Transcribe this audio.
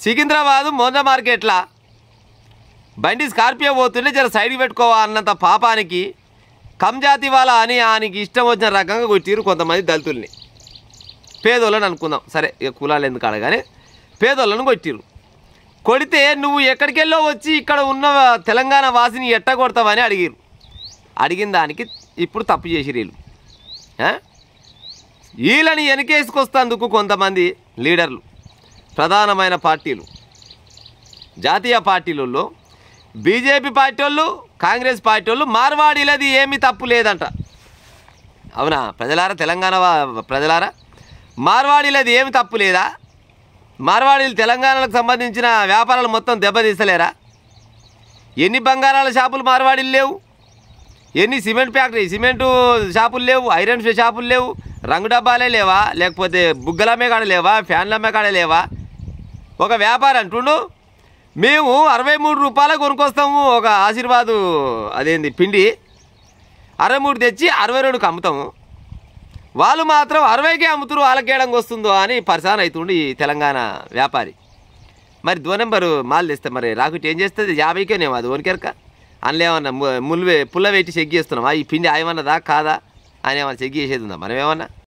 సికింద్రాబాదు మోంజా మార్కెట్లా బండి స్కార్పియో పోతుంటే జర సైడ్కి పెట్టుకోవా అన్నంత పాపానికి కంజాతి వాళ్ళ అని ఆయనకి ఇష్టం వచ్చిన రకంగా కొట్టిరు కొంతమంది దళితుల్ని. పేదోళ్ళని అనుకుందాం, సరే ఇక కులాలు ఎందుకు అడగానే, పేదోళ్ళని కొట్టిరు. కొడితే నువ్వు ఎక్కడికెళ్ళో వచ్చి ఇక్కడ ఉన్న తెలంగాణ వాసిని ఎట్ట కొడతావని అడిగిరు. అడిగిన దానికి ఇప్పుడు తప్పు చేసిరు వీళ్ళు. వీళ్ళని వెనకేసుకొస్తందుకు కొంతమంది లీడర్లు, ప్రధానమైన పార్టీలు, జాతీయ పార్టీలలో బీజేపీ పార్టీ వాళ్ళు, కాంగ్రెస్ పార్టీ వాళ్ళు మార్వాడీలది ఏమీ తప్పు లేదంట. అవునా ప్రజలారా, తెలంగాణ ప్రజలారా, మార్వాడీలది ఏమి తప్పు లేదా? మార్వాడీలు తెలంగాణకు సంబంధించిన వ్యాపారాలు మొత్తం దెబ్బతీస్తలేరా? ఎన్ని బంగారాల షాపులు మార్వాడీలు లేవు, ఎన్ని సిమెంట్ ఫ్యాక్టరీ సిమెంటు షాపులు లేవు, ఐరన్ షాపులు లేవు, రంగు డబ్బాలే లేవా, లేకపోతే బుగ్గల అమ్మే కాడ లేవా, ఫ్యాన్ల అమ్మే కాడ లేవా? ఒక వ్యాపారం అంటుండు, మేము 63 రూపాయలకు కొనుక్కొస్తాము ఒక ఆశీర్వాదు అదేంది పిండి, 63 తెచ్చి 62కి అమ్ముతాము, వాళ్ళు మాత్రం 60కే అమ్ముతురు, వాళ్ళకేయడానికి వస్తుందో అని పరిశాన్ అవుతుండు ఈ తెలంగాణ వ్యాపారి. మరి 2 నెంబరు మాల్ తెస్తే మరి రాకుట్ ఏం చేస్తుంది? 50కేనేమో అది వనికెరక. అందులో ఏమన్నా పుల్ల పెట్టి చెక్ చేస్తున్నామా ఈ పిండి ఆయమన్నదా కాదా అని ఏమన్నా చెక్ చేసేది ఉందా మనం ఏమన్నా?